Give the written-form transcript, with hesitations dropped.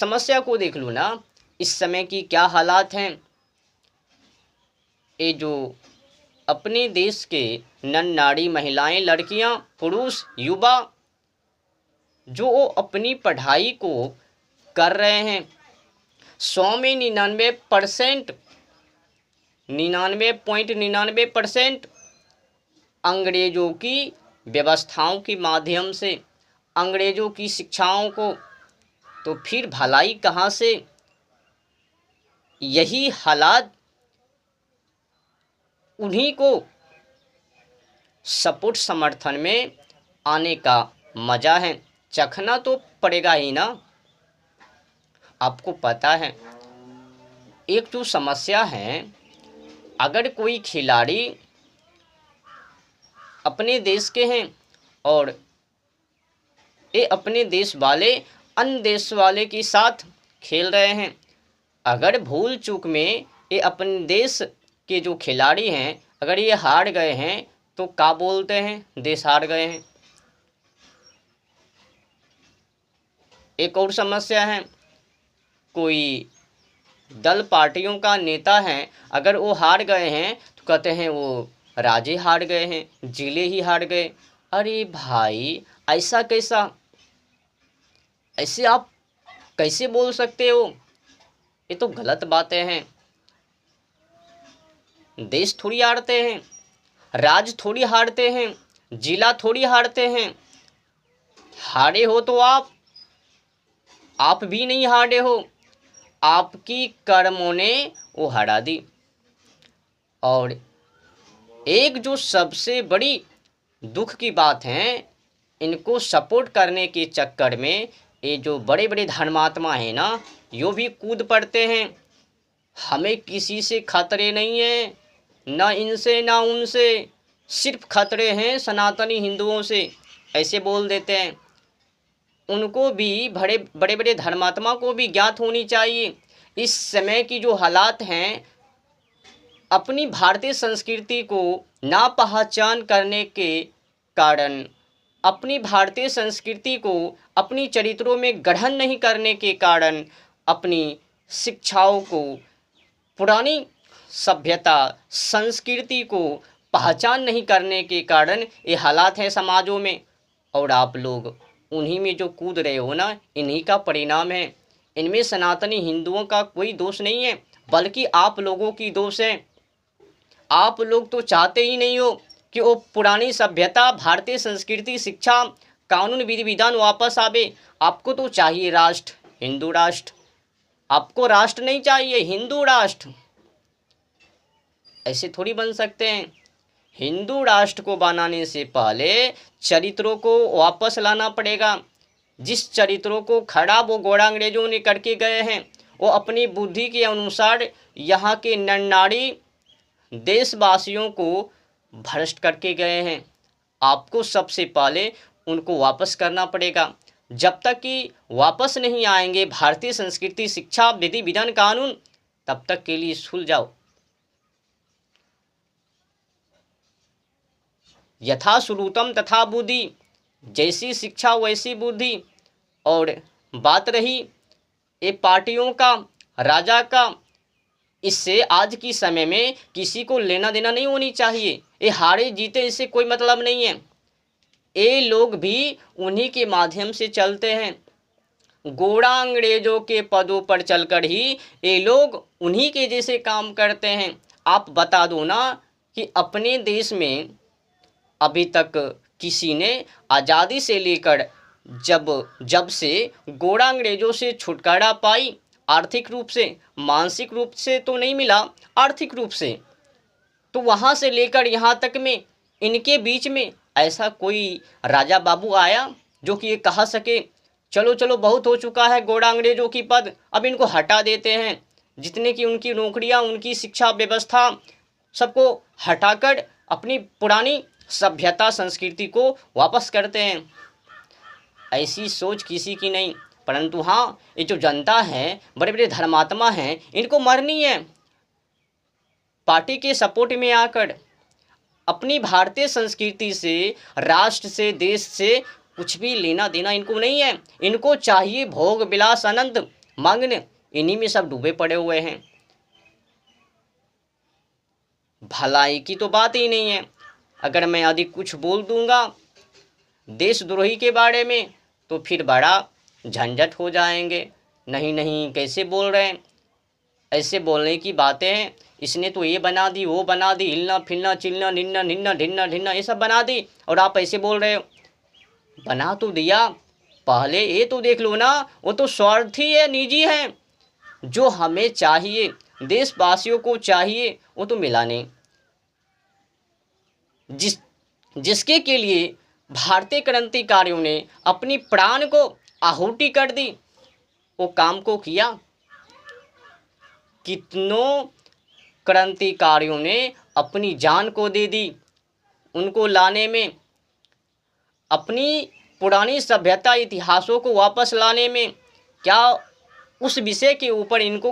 समस्या को देख लो ना, इस समय की क्या हालात हैं। ये जो अपने देश के नर नारी महिलाएं, लड़कियां, पुरुष, युवा जो वो अपनी पढ़ाई को कर रहे हैं, 100 में 99%, 99.99% अंग्रेजों की व्यवस्थाओं के माध्यम से, अंग्रेजों की शिक्षाओं को, तो फिर भलाई कहाँ से। यही हालात उन्हीं को सपोर्ट समर्थन में आने का मजा है, चखना तो पड़ेगा ही ना। आपको पता है एक जो समस्या है, अगर कोई खिलाड़ी अपने देश के हैं और ये अपने देश वाले अन्य देश वाले के साथ खेल रहे हैं, अगर भूल चूक में ये अपने देश के जो खिलाड़ी हैं अगर ये हार गए हैं तो क्या बोलते हैं, देश हार गए हैं। एक और समस्या है, कोई दल पार्टियों का नेता है, अगर वो हार गए हैं तो कहते हैं वो राज्य हार गए हैं, जिले ही हार गए। अरे भाई, ऐसा कैसा, ऐसे आप कैसे बोल सकते हो, ये तो गलत बातें हैं। देश थोड़ी हारते हैं, राज्य थोड़ी हारते हैं, जिला थोड़ी हारते हैं। हारे हो तो आप भी नहीं हारे हो, आपकी कर्मों ने वो हरा दी। और एक जो सबसे बड़ी दुख की बात है, इनको सपोर्ट करने के चक्कर में ये जो बड़े बड़े धर्मात्मा हैं ना, यो भी कूद पड़ते हैं। हमें किसी से खतरे नहीं है, ना इनसे ना उनसे, सिर्फ खतरे हैं सनातनी हिंदुओं से, ऐसे बोल देते हैं। उनको भी, बड़े बड़े धर्मात्मा को भी ज्ञात होनी चाहिए इस समय की जो हालात हैं, अपनी भारतीय संस्कृति को ना पहचान करने के कारण, अपनी भारतीय संस्कृति को अपनी चरित्रों में गढ़न नहीं करने के कारण, अपनी शिक्षाओं को, पुरानी सभ्यता संस्कृति को पहचान नहीं करने के कारण ये हालात हैं समाजों में। और आप लोग उन्हीं में जो कूद रहे हो ना, इन्हीं का परिणाम है। इनमें सनातनी हिंदुओं का कोई दोष नहीं है, बल्कि आप लोगों की दोष है। आप लोग तो चाहते ही नहीं हो कि वो पुरानी सभ्यता, भारतीय संस्कृति, शिक्षा, कानून, विधि विधान वापस आवे। आपको तो चाहिए राष्ट्र, हिंदू राष्ट्र। आपको राष्ट्र नहीं चाहिए, हिंदू राष्ट्र। ऐसे थोड़ी बन सकते हैं। हिंदू राष्ट्र को बनाने से पहले चरित्रों को वापस लाना पड़ेगा। जिस चरित्रों को खराब वो गोरा अंग्रेजों ने करके गए हैं, वो अपनी बुद्धि के अनुसार यहाँ के नर नारी देशवासियों को भ्रष्ट करके गए हैं। आपको सबसे पहले उनको वापस करना पड़ेगा। जब तक कि वापस नहीं आएंगे भारतीय संस्कृति, शिक्षा, विधि विधान, कानून, तब तक के लिए सुलझाओ। यथा श्रुतम तथा बुद्धि, जैसी शिक्षा वैसी बुद्धि। और बात रही ये पार्टियों का, राजा का, इससे आज की समय में किसी को लेना देना नहीं होनी चाहिए। ये हारे जीते इससे कोई मतलब नहीं है। ये लोग भी उन्हीं के माध्यम से चलते हैं। गोरा अंग्रेजों के पदों पर चलकर ही ये लोग उन्हीं के जैसे काम करते हैं। आप बता दो ना कि अपने देश में अभी तक किसी ने आज़ादी से लेकर जब से गोरा अंग्रेजों से छुटकारा पाई, आर्थिक रूप से, मानसिक रूप से तो नहीं मिला, आर्थिक रूप से, तो वहाँ से लेकर यहाँ तक में इनके बीच में ऐसा कोई राजा बाबू आया जो कि ये कहा सके चलो चलो बहुत हो चुका है गोरा अंग्रेजों की पद, अब इनको हटा देते हैं। जितने की उनकी नौकरियाँ, उनकी शिक्षा व्यवस्था, सबको हटाकर अपनी पुरानी सभ्यता संस्कृति को वापस करते हैं। ऐसी सोच किसी की नहीं। परंतु हाँ, ये जो जनता है, बड़े बड़े धर्मात्मा हैं, इनको मरनी है। पार्टी के सपोर्ट में आकर अपनी भारतीय संस्कृति से, राष्ट्र से, देश से कुछ भी लेना देना इनको नहीं है। इनको चाहिए भोग विलास, आनंद, मग्न, इन्हीं में सब डूबे पड़े हुए हैं। भलाई की तो बात ही नहीं है। अगर मैं अधिक कुछ बोल दूंगा देशद्रोही के बारे में तो फिर बड़ा झंझट हो जाएंगे। नहीं नहीं, कैसे बोल रहे हैं, ऐसे बोलने की बातें हैं, इसने तो ये बना दी, वो बना दी, हिलना फिरना चिलना निन्ना निन्ना ढिन्ना ढिन्ना ये सब बना दी, और आप ऐसे बोल रहे हो। बना तो दिया, पहले ये तो देख लो ना, वो तो स्वार्थी है, निजी है। जो हमें चाहिए, देशवासियों को चाहिए, वो तो मिला नहीं। जिसके के लिए भारतीय क्रांतिकारियों ने अपनी प्राण को आहुति कर दी, वो काम को किया। कितनों क्रांतिकारियों ने अपनी जान को दे दी उनको लाने में, अपनी पुरानी सभ्यता इतिहासों को वापस लाने में। क्या उस विषय के ऊपर इनको